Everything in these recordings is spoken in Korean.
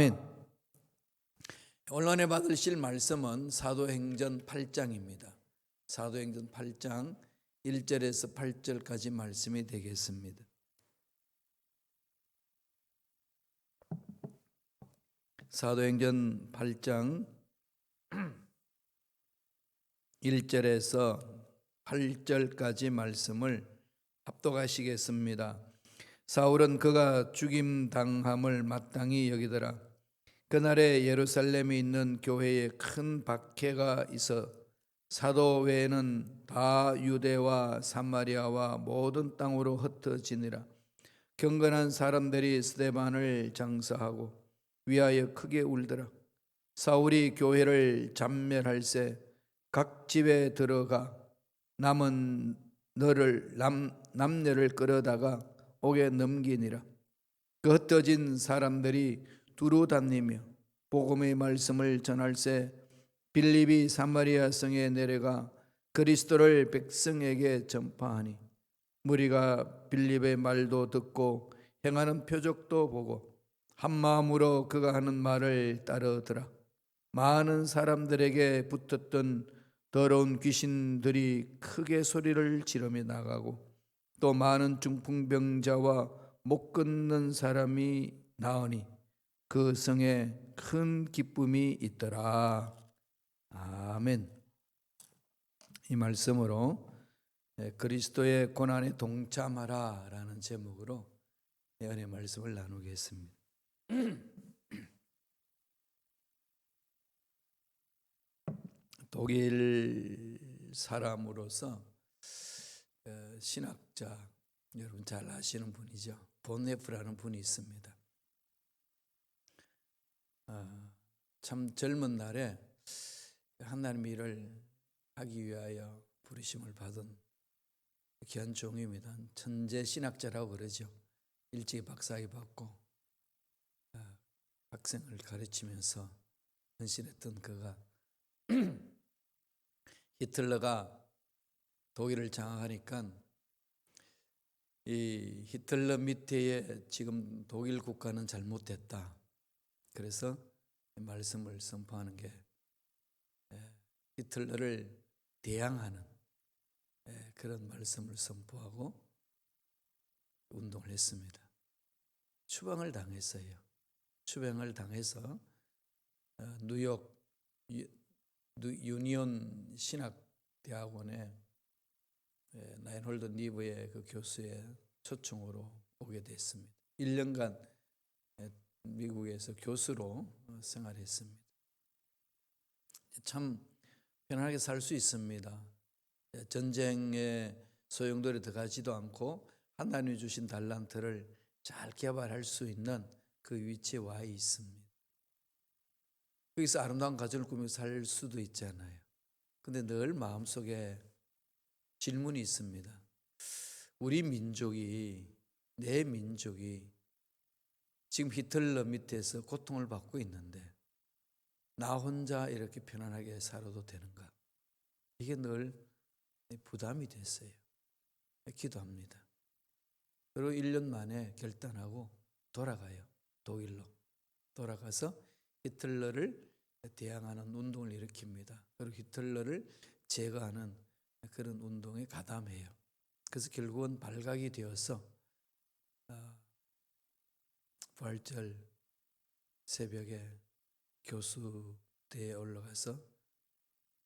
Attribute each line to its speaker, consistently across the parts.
Speaker 1: 아멘. 오늘 받으실 말씀은 사도행전 8장입니다. 사도행전 8장 1절에서 8절까지 말씀이 되겠습니다. 사도행전 8장 1절에서 8절까지 말씀을 합독하시겠습니다. 사울은 그가 죽임당함을 마땅히 여기더라. 그날에 예루살렘에 있는 교회에 큰 박해가 있어 사도 외에는 다 유대와 사마리아와 모든 땅으로 흩어지니라. 경건한 사람들이 스데반을 장사하고 위하여 크게 울더라. 사울이 교회를 잔멸할세 각 집에 들어가 남은 남녀를 끌어다가 옥에 넘기니라. 그 흩어진 사람들이 두루 다니며 복음의 말씀을 전할세 빌립이 사마리아 성에 내려가 그리스도를 백성에게 전파하니 무리가 빌립의 말도 듣고 행하는 표적도 보고 한 마음으로 그가 하는 말을 따르더라. 많은 사람들에게 붙었던 더러운 귀신들이 크게 소리를 지르며 나가고 또 많은 중풍병자와 못 걷는 사람이 나으니 그 성에 큰 기쁨이 있더라. 아멘. 이 말씀으로 그리스도의 고난에 동참하라 라는 제목으로 은혜 말씀을 나누겠습니다. 독일 사람으로서 신학자 여러분 잘 아시는 분이죠. 본네프라는 분이 있습니다. 참 젊은 날에 하나님 일을 하기 위하여 부르심을 받은 귀한 종입니다. 천재 신학자라고 그러죠. 일찍 박사학위 받고 학생을 가르치면서 헌신했던 그가 히틀러가 독일을 장악하니까 이 히틀러 밑에 지금 독일 국가는 잘못됐다. 그래서 말씀을 선포하는 게 히틀러를 대항하는 그런 말씀을 선포하고 운동을 했습니다. 추방을 당했어요. 추방을 당해서 뉴욕 유니온 신학대학원에 라인홀드 니브의 그 교수의 초청으로 오게 됐습니다. 1년간 미국에서 교수로 생활했습니다. 참 편하게 살 수 있습니다. 전쟁에 소용돌이 들어가지도 않고 하나님이 주신 달란트를 잘 개발할 수 있는 그 위치에 와 있습니다. 여기서 아름다운 가정을 꾸미고 살 수도 있잖아요. 근데 늘 마음속에 질문이 있습니다. 우리 민족이, 내 민족이 지금 히틀러 밑에서 고통을 받고 있는데 나 혼자 이렇게 편안하게 살아도 되는가? 이게 늘 부담이 됐어요. 기도합니다. 그리고 1년 만에 결단하고 돌아가요. 독일로 돌아가서 히틀러를 대항하는 운동을 일으킵니다. 그리고 히틀러를 제거하는 그런 운동에 가담해요. 그래서 결국은 발각이 되어서 부활절 새벽에 교수대에 올라가서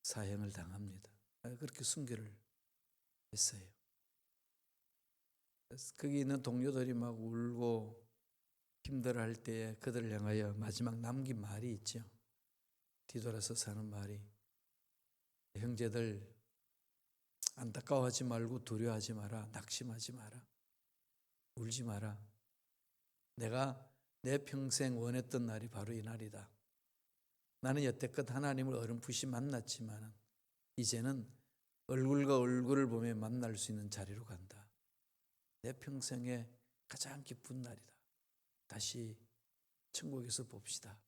Speaker 1: 사형을 당합니다. 그렇게 순교를 했어요. 거기 있는 동료들이 막 울고 힘들어할 때에 그들을 향하여 마지막 남긴 말이 있죠. 뒤돌아서 사는 말이 형제들 안타까워하지 말고 두려워하지 마라. 낙심하지 마라. 울지 마라. 내가 내 평생 원했던 날이 바로 이 날이다. 나는 여태껏 하나님을 어렴풋이 만났지만 이제는 얼굴과 얼굴을 보며 만날 수 있는 자리로 간다. 내 평생의 가장 기쁜 날이다. 다시 천국에서 봅시다.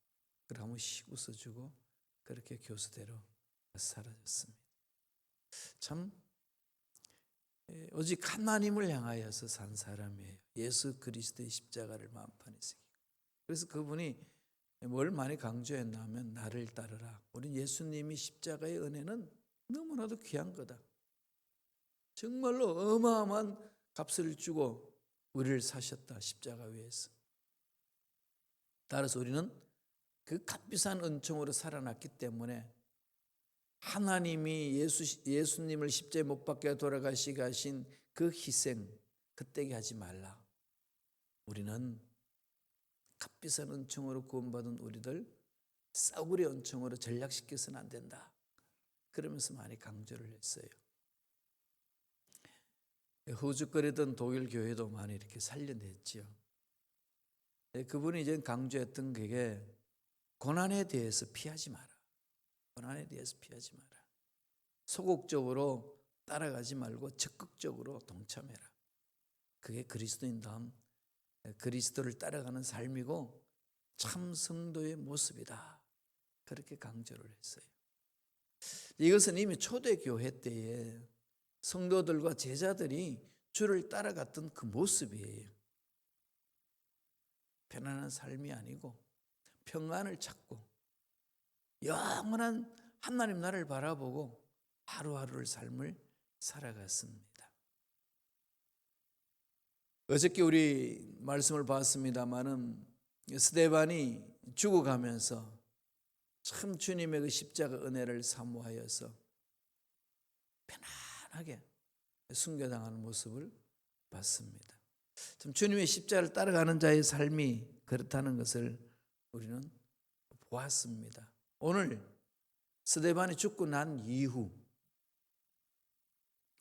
Speaker 1: 그러면 씩 웃어주고 그렇게 교수대로 사라졌습니다. 참 오직 하나님을 향하여서 산 사람이에요. 예수 그리스도의 십자가를 마음판에 새기고. 그래서 그분이 뭘 많이 강조했냐면 나를 따르라. 우리 예수님이 십자가의 은혜는 너무나도 귀한 거다. 정말로 어마어마한 값을 주고 우리를 사셨다. 십자가 위에서. 따라서 우리는 그 값비싼 은총으로 살아났기 때문에 하나님이 예수님을 십자가에 못 박혀 돌아가시게 하신 그 희생 그때게 하지 말라. 우리는 값비싼 은총으로 구원받은 우리들 싸구려 은총으로 전락시켜서는 안 된다. 그러면서 많이 강조를 했어요. 허우적거리던 독일 교회도 많이 이렇게 살려냈지요. 그분이 이제 강조했던 게 고난에 대해서 피하지 마라. 고난에 대해서 피하지 마라. 소극적으로 따라가지 말고 적극적으로 동참해라. 그게 그리스도인다움, 그리스도를 따라가는 삶이고 참 성도의 모습이다. 그렇게 강조를 했어요. 이것은 이미 초대교회 때에 성도들과 제자들이 주를 따라갔던 그 모습이에요. 편안한 삶이 아니고 평안을 찾고 영원한 하나님 나라를 바라보고 하루하루를 삶을 살아갔습니다. 어저께 우리 말씀을 봤습니다마는 스데반이 죽어가면서 참 주님의 그 십자가 은혜를 사모하여서 편안하게 순교당하는 모습을 봤습니다. 참 주님의 십자가를 따라가는 자의 삶이 그렇다는 것을 우리는 보았습니다. 오늘 스데반이 죽고 난 이후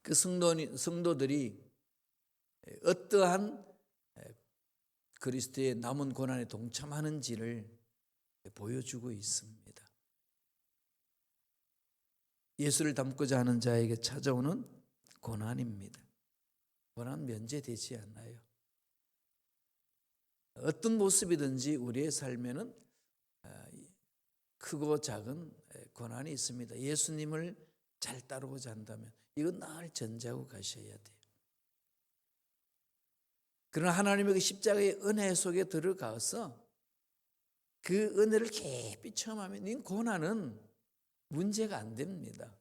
Speaker 1: 그 성도들이 어떠한 그리스도의 남은 고난에 동참하는지를 보여주고 있습니다. 예수를 닮고자 하는 자에게 찾아오는 고난입니다. 고난 면제되지 않나요? 어떤 모습이든지 우리의 삶에는 크고 작은 고난이 있습니다. 예수님을 잘 따르고자 한다면 이건 늘 전제하고 가셔야 돼요. 그러나 하나님의 그 십자가의 은혜 속에 들어가서 그 은혜를 깊이 체험하면 이 고난은 문제가 안 됩니다.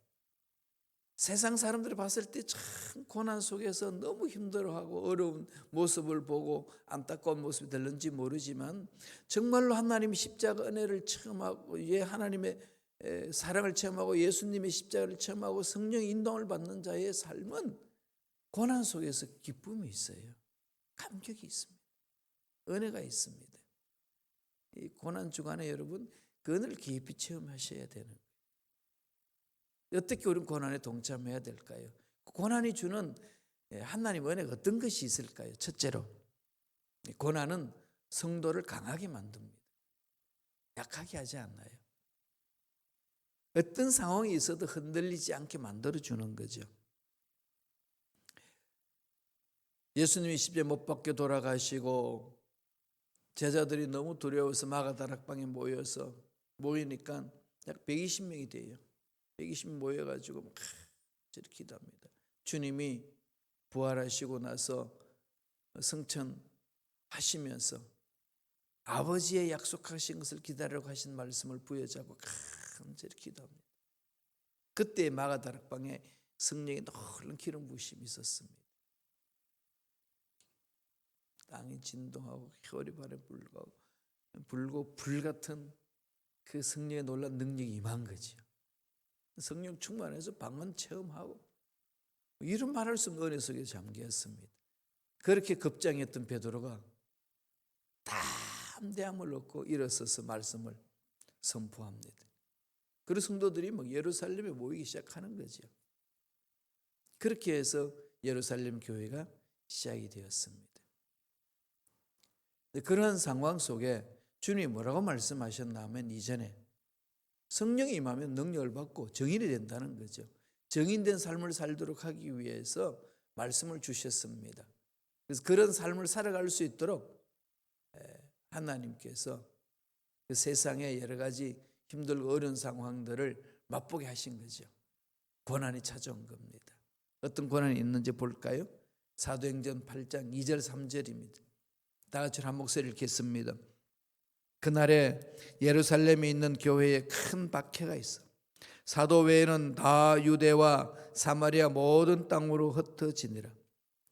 Speaker 1: 세상 사람들이 봤을 때 참 고난 속에서 너무 힘들어하고 어려운 모습을 보고 안타까운 모습이 될는지 모르지만 정말로 하나님의 십자가 은혜를 체험하고 하나님의 사랑을 체험하고 예수님의 십자가를 체험하고 성령의 인도를 받는 자의 삶은 고난 속에서 기쁨이 있어요. 감격이 있습니다. 은혜가 있습니다. 이 고난 주간에 여러분 그 은혜를 깊이 체험하셔야 되는 거예요. 어떻게 우리는 고난에 동참해야 될까요? 고난이 주는 하나님 은혜가 어떤 것이 있을까요? 첫째로 고난은 성도를 강하게 만듭니다. 약하게 하지 않나요? 어떤 상황이 있어도 흔들리지 않게 만들어주는 거죠. 예수님이 십자가에 못 박혀 돌아가시고 제자들이 너무 두려워서 마가다락방에 모이니까 약 120명이 돼요. 120명 모여가지고 막 저렇게 기도합니다. 주님이 부활하시고 나서 승천하시면서 아버지의 약속하신 것을 기다리라고 하신 말씀을 부여잡고 간절히 기도합니다. 그때 마가다락방에 성령의 노란 기름 부으심이 있었습니다. 땅이 진동하고 혈이발에 불고 불같은 그 성령의 놀라운 능력이 임한 거죠. 성령 충만해서 방언 체험하고 이런 말할 수 없는 은혜 속에 잠겼습니다. 그렇게 급장했던 베드로가 담대함을 얻고 일어서서 말씀을 선포합니다. 그리고 성도들이 막 예루살렘에 모이기 시작하는 거죠. 그렇게 해서 예루살렘 교회가 시작이 되었습니다. 그런 상황 속에 주님이 뭐라고 말씀하셨나 하면 이전에 성령이 임하면 능력을 받고 정인이 된다는 거죠. 정인된 삶을 살도록 하기 위해서 말씀을 주셨습니다. 그래서 그런 삶을 살아갈 수 있도록 하나님께서 그 세상의 여러 가지 힘들고 어려운 상황들을 맛보게 하신 거죠. 고난이 찾아온 겁니다. 어떤 고난이 있는지 볼까요? 사도행전 8장 2절 3절입니다. 다 같이 한 목소리 읽겠습니다. 그날에 예루살렘에 있는 교회에 큰 박해가 있어. 사도 외에는 다 유대와 사마리아 모든 땅으로 흩어지니라.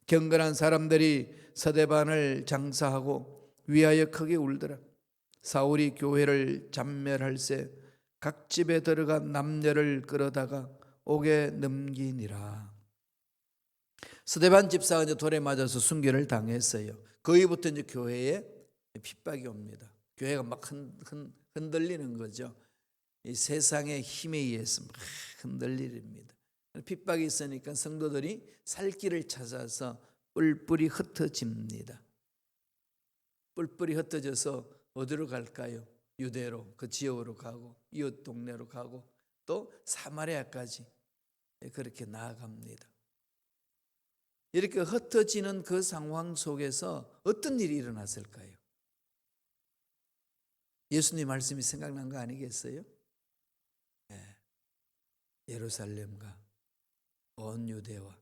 Speaker 1: 경건한 사람들이 서대반을 장사하고 위하여 크게 울더라. 사울이 교회를 잔멸할세 각 집에 들어가 남녀를 끌어다가 옥에 넘기니라. 스데반 집사가 이제 돌에 맞아서 순교를 당했어요. 거기부터 이제 교회에 핍박이 옵니다. 교회가 막 흔들리는 거죠. 이 세상의 힘에 의해서 막 흔들립니다. 핍박이 있으니까 성도들이 살 길을 찾아서 뿔뿔이 흩어집니다. 뿔뿔이 흩어져서 어디로 갈까요? 유대로, 그 지역으로 가고 이웃 동네로 가고 또 사마리아까지 그렇게 나아갑니다. 이렇게 흩어지는 그 상황 속에서 어떤 일이 일어났을까요? 예수님 말씀이 생각난 거 아니겠어요? 네. 예루살렘과 온 유대와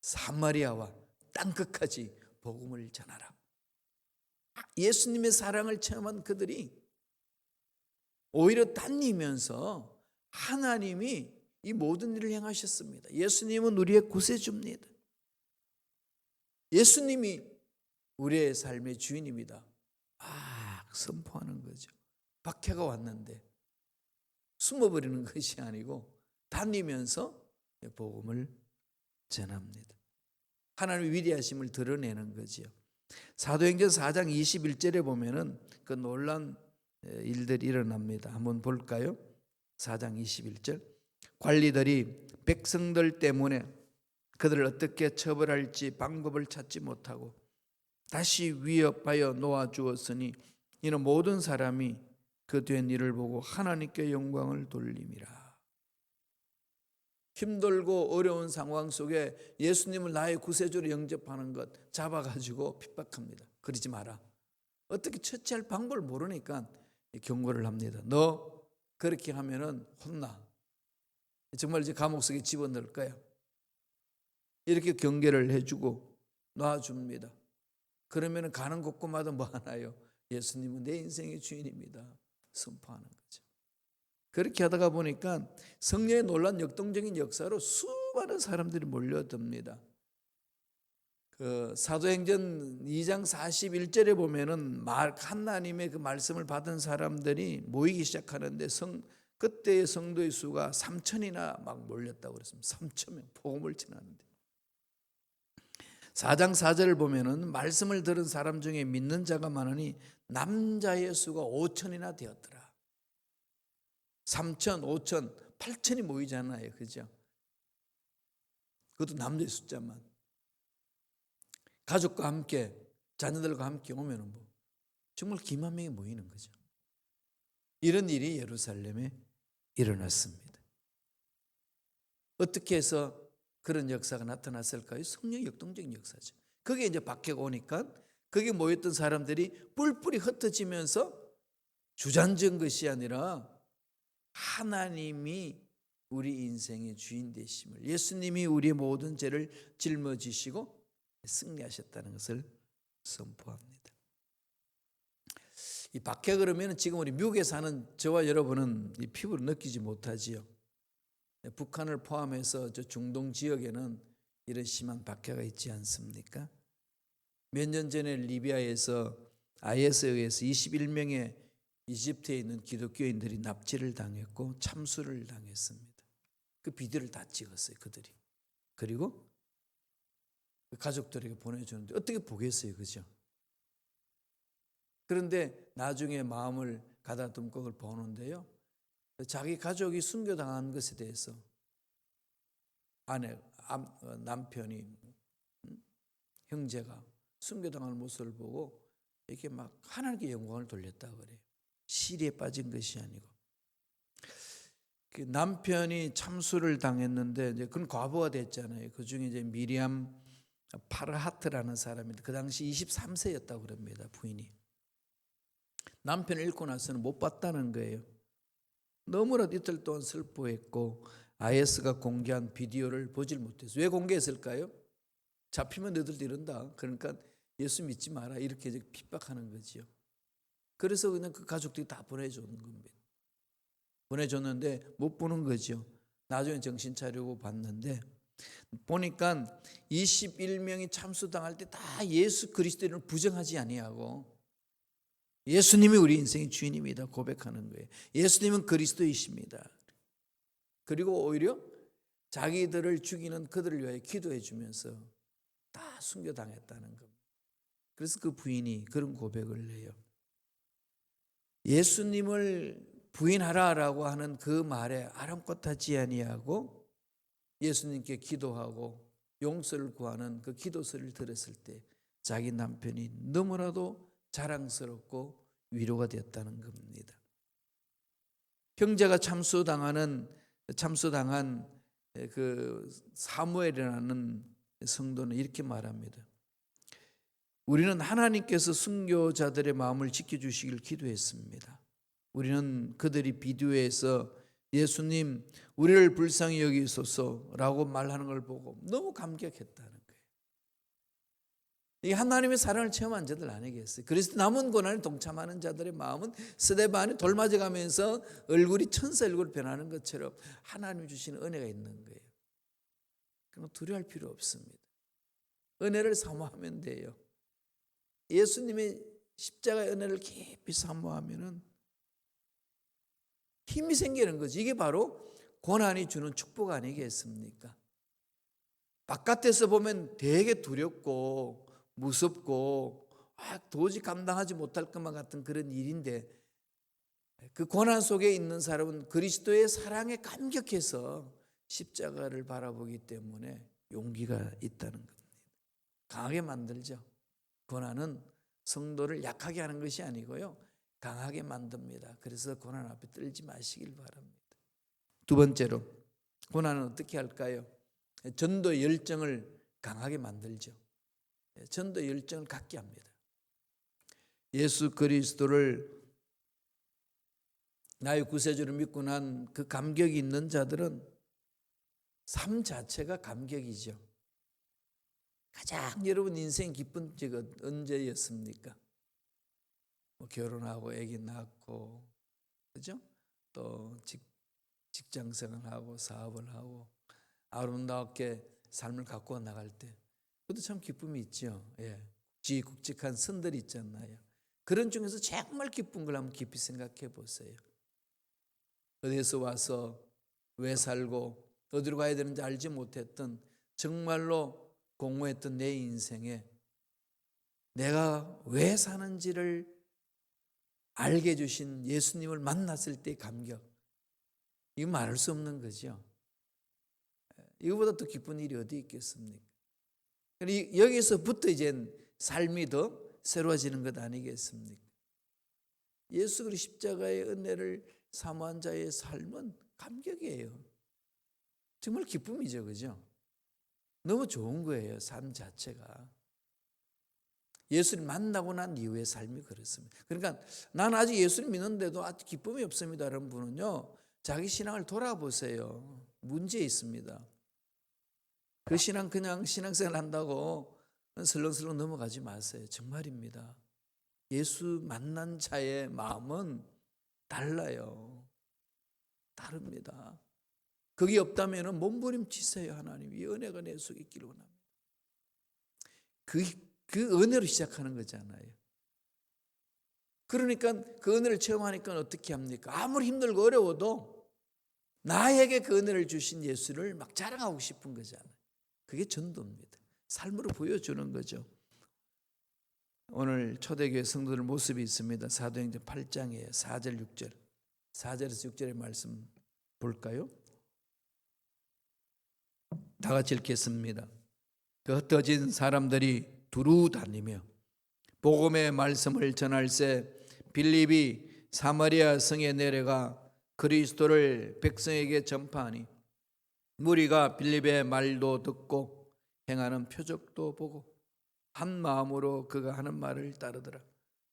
Speaker 1: 사마리아와 땅끝까지 복음을 전하라. 예수님의 사랑을 체험한 그들이 오히려 다니면서 하나님이 이 모든 일을 행하셨습니다. 예수님은 우리의 구세주입니다. 예수님이 우리의 삶의 주인입니다. 선포하는 거죠. 박해가 왔는데 숨어버리는 것이 아니고 다니면서 복음을 전합니다. 하나님의 위대하심을 드러내는 거죠. 사도행전 4장 21절에 보면은 그 놀란 일들이 일어납니다. 한번 볼까요? 4장 21절. 관리들이 백성들 때문에 그들을 어떻게 처벌할지 방법을 찾지 못하고 다시 위협하여 놓아주었으니 이는 모든 사람이 그 된 일을 보고 하나님께 영광을 돌림이라. 힘들고 어려운 상황 속에 예수님을 나의 구세주로 영접하는 것 잡아가지고 핍박합니다. 그러지 마라. 어떻게 처치할 방법을 모르니까 경고를 합니다. 너 그렇게 하면은 혼나. 정말 이제 감옥 속에 집어넣을 거야. 이렇게 경계를 해주고 놔줍니다. 그러면 가는 곳곳마다 뭐 하나요? 예수님은 내 인생의 주인입니다. 선포하는 거죠. 그렇게 하다가 보니까 성령의 놀란 역동적인 역사로 수많은 사람들이 몰려듭니다. 그 사도행전 2장 41절에 보면은 하나님의 그 말씀을 받은 사람들이 모이기 시작하는데 그때의 성도의 수가 3,000이나 막 몰렸다고 그랬습니다. 3,000명 복음을 전하는데 4장 4절을 보면은 말씀을 들은 사람 중에 믿는 자가 많으니 남자의 수가 5,000이나 되었더라. 3,000, 5,000, 8,000이 모이잖아요. 그죠? 그것도 남자의 숫자만. 가족과 함께, 자녀들과 함께 오면은 뭐 정말 기만 명이 모이는 거죠. 이런 일이 예루살렘에 일어났습니다. 어떻게 해서 그런 역사가 나타났을까요? 성령의 역동적인 역사죠. 그게 이제 박해가 오니까 거기에 모였던 사람들이 뿔뿔이 흩어지면서 주저앉은 것이 아니라 하나님이 우리 인생의 주인 되심을, 예수님이 우리의 모든 죄를 짊어지시고 승리하셨다는 것을 선포합니다. 이 박해 그러면 지금 우리 미국에 사는 저와 여러분은 이 피부로 느끼지 못하지요. 북한을 포함해서 저 중동 지역에는 이런 심한 박해가 있지 않습니까? 몇 년 전에 리비아에서 IS에 의해서 21명의 이집트에 있는 기독교인들이 납치를 당했고 참수를 당했습니다. 그 비디오를 다 찍었어요, 그들이. 그리고 가족들에게 보내주는데 어떻게 보겠어요, 그죠? 그런데 나중에 마음을 가다듬고 그걸 보는데요, 자기 가족이 순교당한 것에 대해서 남편이, 형제가 순교당하는 모습을 보고 이렇게 막 하나님께 영광을 돌렸다고 그래요. 시리에 빠진 것이 아니고. 그 남편이 참수를 당했는데 이제 그건 과부가 됐잖아요. 그 중에 이제 미리암 파르하트라는 사람인데 그 당시 23세였다고 그럽니다, 부인이. 남편을 잃고 나서는 못 봤다는 거예요. 너무나도 이틀 동안 슬퍼했고 IS가 공개한 비디오를 보질 못했어요. 왜 공개했을까요? 잡히면 너희들도 이런다. 그러니까 예수 믿지 마라. 이렇게 핍박하는 거지요. 그래서 그냥 그 가족들이 다 보내주는 겁니다. 보내줬는데 못 보는 거죠. 나중에 정신 차리고 봤는데 보니까 21명이 참수당할 때 다 예수 그리스도를 부정하지 아니하고 예수님이 우리 인생의 주인입니다 고백하는 거예요. 예수님은 그리스도이십니다. 그리고 오히려 자기들을 죽이는 그들을 위하여 기도해 주면서 다 순교당했다는 겁니다. 그래서 그 부인이 그런 고백을 해요. 예수님을 부인하라라고 하는 그 말에 아랑곳하지 아니하고 예수님께 기도하고 용서를 구하는 그 기도서를 들었을 때 자기 남편이 너무나도 자랑스럽고 위로가 되었다는 겁니다. 형제가 참수당한 그 사무엘이라는 성도는 이렇게 말합니다. 우리는 하나님께서 순교자들의 마음을 지켜주시길 기도했습니다. 우리는 그들이 비디오에서 예수님 우리를 불쌍히 여기소서라고 말하는 걸 보고 너무 감격했다는 거예요. 이 하나님의 사랑을 체험한 자들 아니겠어요? 그리스도 남은 고난에 동참하는 자들의 마음은 스데반이 돌 맞아가면서 얼굴이 천사 얼굴 변하는 것처럼 하나님이 주시는 은혜가 있는 거예요. 그럼 두려워할 필요 없습니다. 은혜를 사모하면 돼요. 예수님의 십자가의 은혜를 깊이 사모하면은 힘이 생기는 거지. 이게 바로 고난이 주는 축복 아니겠습니까? 바깥에서 보면 되게 두렵고 무섭고 도저히 감당하지 못할 것만 같은 그런 일인데 그 고난 속에 있는 사람은 그리스도의 사랑에 감격해서 십자가를 바라보기 때문에 용기가 있다는 겁니다. 강하게 만들죠. 고난은 성도를 약하게 하는 것이 아니고요, 강하게 만듭니다. 그래서 고난 앞에 떨지 마시길 바랍니다. 두 번째로 고난은 어떻게 할까요? 전도 열정을 강하게 만들죠. 전도 열정을 갖게 합니다. 예수 그리스도를 나의 구세주를 믿고 난 그 감격이 있는 자들은 삶 자체가 감격이죠. 가장 여러분 인생 기쁜 때가 언제였습니까? 결혼하고 아기 낳고, 그죠? 또 직장 생활하고 사업을 하고 아름답게 삶을 갖고 나갈 때 그것도 참 기쁨이 있죠. 굵직굵직한 선들이 있잖아요. 그런 중에서 정말 기쁜 걸 한번 깊이 생각해 보세요. 어디에서 와서 왜 살고 어디로 가야 되는지 알지 못했던, 정말로 공허했던 내 인생에 내가 왜 사는지를 알게 해주신 예수님을 만났을 때의 감격, 이거 말할 수 없는 거죠. 이거보다 더 기쁜 일이 어디 있겠습니까? 여기서부터 이제 삶이 더 새로워지는 것 아니겠습니까? 예수 그리스도 십자가의 은혜를 사모한 자의 삶은 감격이에요. 정말 기쁨이죠, 그죠? 너무 좋은 거예요, 삶 자체가. 예수를 만나고 난 이후의 삶이 그렇습니다. 그러니까 나는 아직 예수를 믿는데도 아직 기쁨이 없습니다 라는 분은요, 자기 신앙을 돌아보세요. 문제 있습니다. 그 신앙 그냥 신앙생활 한다고 설렁설렁 넘어가지 마세요. 정말입니다. 예수 만난 자의 마음은 달라요. 다릅니다. 그게 없다면 몸부림치세요. 하나님 이 은혜가 내 속에 있기를 원합니다. 그 은혜로 시작하는 거잖아요. 그러니까 그 은혜를 체험하니까 어떻게 합니까? 아무리 힘들고 어려워도 나에게 그 은혜를 주신 예수를 막 자랑하고 싶은 거잖아요. 그게 전도입니다. 삶으로 보여주는 거죠. 오늘 초대교회 성도들 모습이 있습니다. 사도행전 8장이에요. 4절 6절 4절에서 6절의 말씀 볼까요? 다 같이 읽겠습니다. 그 흩어진 사람들이 두루 다니며 복음의 말씀을 전할새 빌립이 사마리아 성에 내려가 그리스도를 백성에게 전파하니 무리가 빌립의 말도 듣고 행하는 표적도 보고 한 마음으로 그가 하는 말을 따르더라.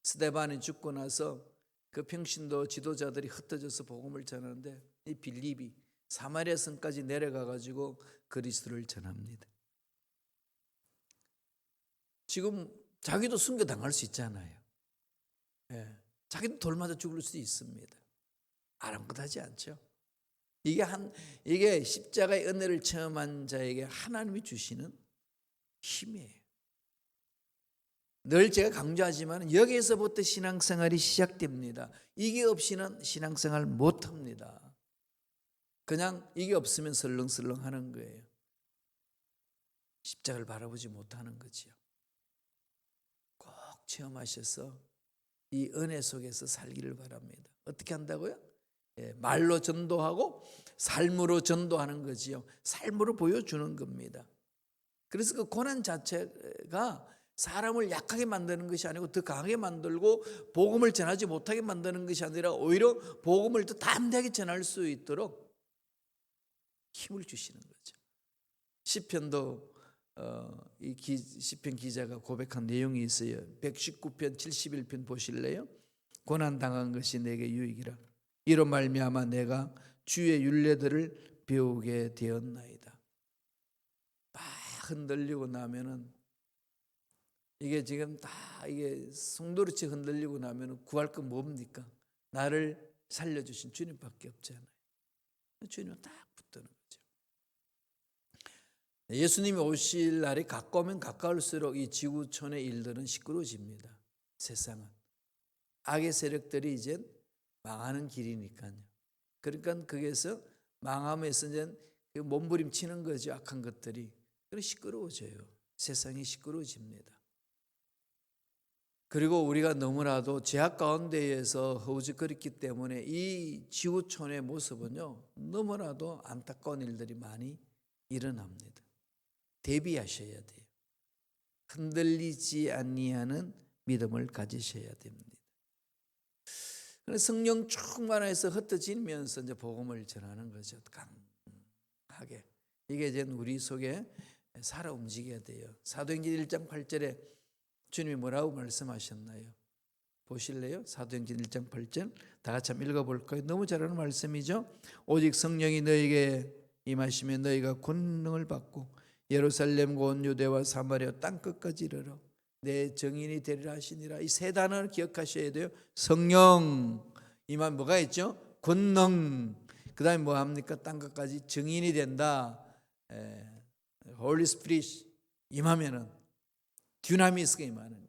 Speaker 1: 스데반이 죽고 나서 그 평신도 지도자들이 흩어져서 복음을 전하는데 이 빌립이 사마리아 성까지 내려가 가지고 그리스도를 전합니다. 지금 자기도 순교당할 수 있잖아요. 자기도 돌 맞아 죽을 수도 있습니다. 아랑곳하지 않죠. 이게 십자가의 은혜를 체험한 자에게 하나님이 주시는 힘이에요. 늘 제가 강조하지만 여기에서부터 신앙생활이 시작됩니다. 이게 없이는 신앙생활 못합니다. 그냥 이게 없으면 설렁설렁 하는 거예요. 십자가를 바라보지 못하는 거지요. 꼭 체험하셔서 이 은혜 속에서 살기를 바랍니다. 어떻게 한다고요? 말로 전도하고 삶으로 전도하는 거지요. 삶으로 보여주는 겁니다. 그래서 그 고난 자체가 사람을 약하게 만드는 것이 아니고 더 강하게 만들고 복음을 전하지 못하게 만드는 것이 아니라 오히려 복음을 더 담대하게 전할 수 있도록 힘을 주시는 거죠. 시편도 이 시편 기자가 고백한 내용이 있어요. 119편 71편 보실래요? 고난 당한 것이 내게 유익이라. 이로 말미암아 내가 주의 율례들을 배우게 되었나이다. 막 흔들리고 나면은 이게 지금 다 이게 송도리치 흔들리고 나면은 구할 건 뭡니까? 나를 살려주신 주님밖에 없잖아요. 주님은 딱 붙드는 거죠. 예수님이 오실 날이 가까우면 가까울수록 이 지구촌의 일들은 시끄러워집니다. 세상은 악의 세력들이 이제 망하는 길이니까요. 그러니까 거기에서 망함에서 이제 몸부림치는 거죠. 악한 것들이. 그래서 시끄러워져요. 세상이 시끄러워집니다. 그리고 우리가 너무나도 죄악 가운데에서 허우적거렸기 때문에 이 지구촌의 모습은요, 너무나도 안타까운 일들이 많이 일어납니다. 대비하셔야 돼요. 흔들리지 아니하는 믿음을 가지셔야 됩니다. 성령 충만해서 흩어지면서 이제 복음을 전하는 거죠. 강하게. 이게 이제 우리 속에 살아 움직여야 돼요. 사도행전 1장 8절에 주님이 뭐라고 말씀하셨나요? 보실래요? 사도행전 1장 8절 다 같이 한번 읽어볼까요? 너무 잘하는 말씀이죠. 오직 성령이 너에게 임하시면 너희가 권능을 받고 예루살렘과 온 유대와 사마리아 땅끝까지 이르러 내 증인이 되리라 하시니라. 이 세 단어를 기억하셔야 돼요. 성령 임하면 뭐가 있죠? 권능. 그 다음에 뭐 합니까? 땅끝까지 증인이 된다. 홀리 스피릿 임하면은 듀나미스가 임하는 거예요.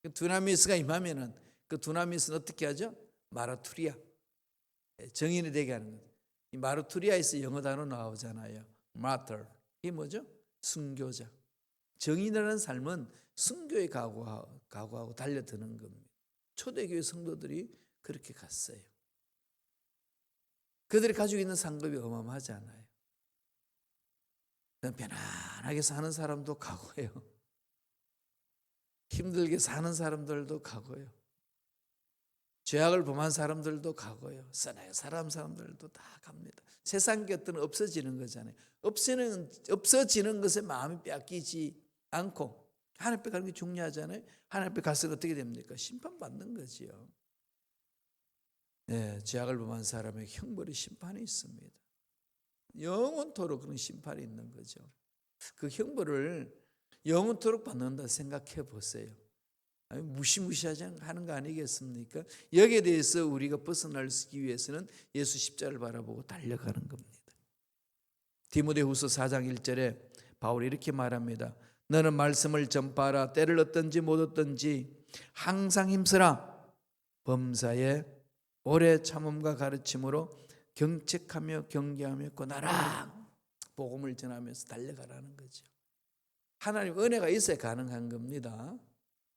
Speaker 1: 그 듀나미스가 임하면은 그 듀나미스는 어떻게 하죠? 마라투리아. 정인이 되게 하는 거예요. 이 마라투리아에서 영어 단어 나오잖아요. 마터. 이게 뭐죠? 순교자. 정인이라는 삶은 순교에 각오하고 달려드는 겁니다. 초대교회 성도들이 그렇게 갔어요. 그들이 가지고 있는 상급이 어마어마하잖아요. 편안하게 사는 사람도 가고요. 힘들게 사는 사람들도 가고요. 죄악을 범한 사람들도 가고요. 사람들도 다 갑니다. 세상 것들은 없어지는 거잖아요. 없어지는 것에 마음이 뺏기지 않고 하나님 앞에 가는 게 중요하잖아요. 하나님 앞에 가서 어떻게 됩니까? 심판받는 거지요. 네, 죄악을 범한 사람의 형벌이 심판이 있습니다. 영원토록 그런 심판이 있는 거죠. 그 형벌을 영원토록 받는다 생각해 보세요. 무시무시하지 하는 거 아니겠습니까? 여기에 대해서 우리가 벗어나기 위해서는 예수 십자가를 바라보고 달려가는 겁니다. 디모데후서 4장 1절에 바울이 이렇게 말합니다. 너는 말씀을 전파하라. 때를 얻든지 못 얻든지 항상 힘쓰라. 범사에 오래 참음과 가르침으로 경책하며 경계하며 권하라. 복음을 전하면서 달려가라는 거죠. 하나님 은혜가 있어야 가능한 겁니다.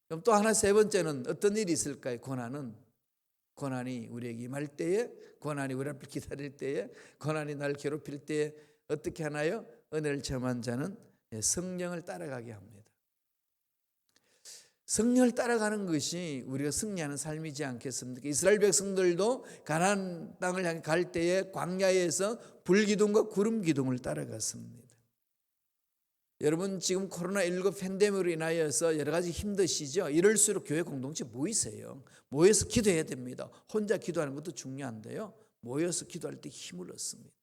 Speaker 1: 그럼 또 하나 세 번째는 어떤 일이 있을까요? 고난이 우리에게 임할 때에, 고난이 우리 앞에 기다릴 때에, 고난이 날 괴롭힐 때에 어떻게 하나요? 은혜를 체험한 자는 성령을 따라가게 합니다. 성령을 따라가는 것이 우리가 승리하는 삶이지 않겠습니까? 이스라엘 백성들도 가나안 땅을 향해 갈 때에 광야에서 불기둥과 구름기둥을 따라갔습니다. 여러분 지금 코로나19 팬데믹으로 인하여서 여러 가지 힘드시죠? 이럴수록 교회 공동체 모이세요. 모여서 기도해야 됩니다. 혼자 기도하는 것도 중요한데요. 모여서 기도할 때 힘을 얻습니다.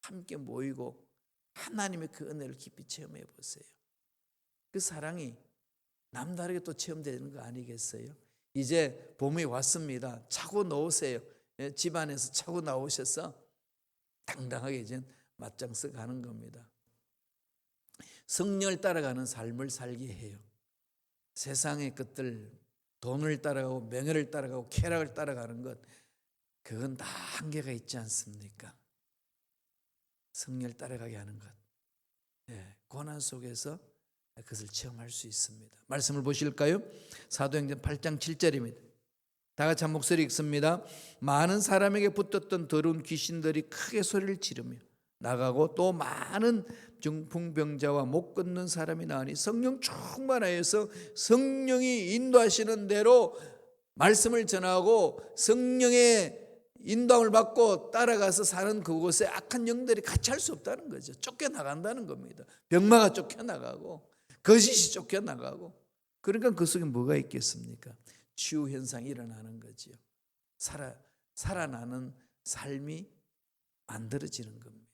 Speaker 1: 함께 모이고 하나님의 그 은혜를 깊이 체험해 보세요. 그 사랑이 남다르게 또 체험되는 거 아니겠어요? 이제 봄이 왔습니다. 차고 나오세요. 집안에서 차고 나오셔서 당당하게 이제 맞짱서 가는 겁니다. 성령을 따라가는 삶을 살게 해요. 세상의 것들, 돈을 따라가고 명예를 따라가고 쾌락을 따라가는 것, 그건 다 한계가 있지 않습니까? 성령을 따라가게 하는 것, 고난 속에서 그것을 체험할 수 있습니다. 말씀을 보실까요? 사도행전 8장 7절입니다. 다 같이 한 목소리 읽습니다. 많은 사람에게 붙었던 더러운 귀신들이 크게 소리를 지르며 나가고 또 많은 중풍병자와 못 걷는 사람이 나으니 성령 충만하여서 성령이 인도하시는 대로 말씀을 전하고 성령의 인도함을 받고 따라가서 사는 그곳에 악한 영들이 같이 할 수 없다는 거죠. 쫓겨나간다는 겁니다. 병마가 쫓겨나가고 거짓이 쫓겨나가고, 그러니까 그 속에 뭐가 있겠습니까? 치유 현상이 일어나는 거죠. 살아나는 삶이 만들어지는 겁니다.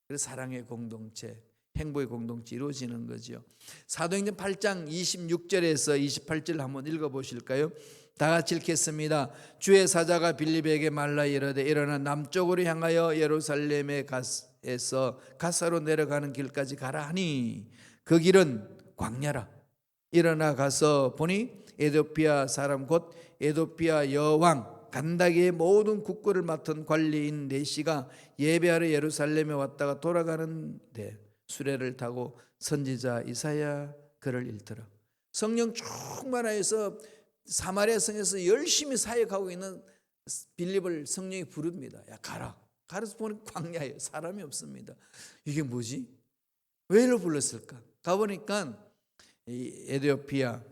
Speaker 1: 그래서 사랑의 공동체, 행복의 공동체 이루어지는 거죠. 사도행전 8장 26절에서 28절 한번 읽어보실까요? 다 같이 읽겠습니다. 주의 사자가 빌립에게 말라 이르되 일어나 남쪽으로 향하여 예루살렘에 에서 가사로 내려가는 길까지 가라 하니 그 길은 광야라. 일어나 가서 보니 에도피아 사람 곧 에도피아 여왕 간다기의 모든 국고를 맡은 관리인 네시가 예배하러 예루살렘에 왔다가 돌아가는데 수레를 타고 선지자 이사야 글을 읽더라. 성령 충만하여서 사마리아 성에서 열심히 사역하고 있는 빌립을 성령이 부릅니다. 야 가라. 가서 보니 광야예요. 사람이 없습니다. 이게 뭐지? 왜 이를 불렀을까? 가보니까 이 에티오피아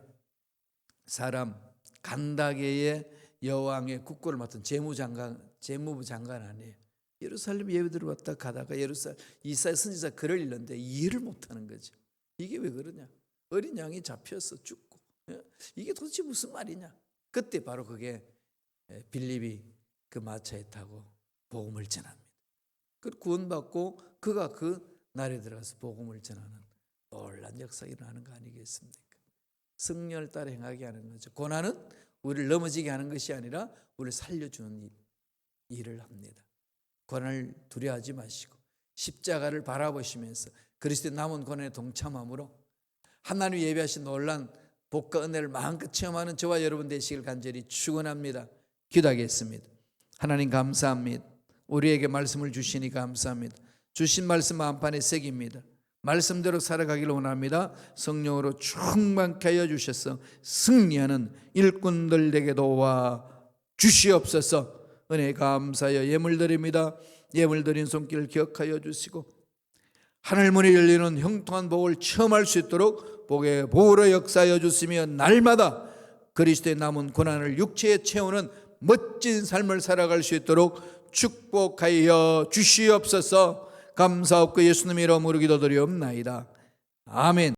Speaker 1: 사람 간다게의 여왕의 국고를 맡은 재무부 장관 아니에요. 예루살렘 예배 들어왔다 가다가 이사야 선지자 글을 읽는데 이해를 못하는 거죠. 이게 왜 그러냐? 어린 양이 잡혀서 죽고 이게 도대체 무슨 말이냐? 그때 바로 그게 빌립이 그 마차에 타고 복음을 전합니다. 그 구원받고 그가 그 날에 들어가서 복음을 전하는 놀란 역사가 일어나는 거 아니겠습니까? 성령을 따라 행하게 하는 거죠. 고난은 우리를 넘어지게 하는 것이 아니라 우리를 살려주는 일을 합니다. 고난을 두려워하지 마시고 십자가를 바라보시면서 그리스도의 남은 고난에 동참함으로 하나님 예배하신 놀란 복과 은혜를 마음껏 체험하는 저와 여러분 되시길 간절히 축원합니다. 기도하겠습니다. 하나님 감사합니다. 우리에게 말씀을 주시니 감사합니다. 주신 말씀 마음판에 새깁니다. 말씀대로 살아가기를 원합니다. 성령으로 충만케 하여 주셔서 승리하는 일꾼들 되게 도와 주시옵소서. 은혜 감사하여 예물 드립니다. 예물 드린 손길을 기억하여 주시고 하늘 문이 열리는 형통한 복을 체험할 수 있도록 복의 보호로 역사하여 주시며 날마다 그리스도의 남은 고난을 육체에 채우는 멋진 삶을 살아갈 수 있도록 축복하여 주시옵소서. 감사하옵고 예수님 이름으로 기도드리옵나이다. 아멘.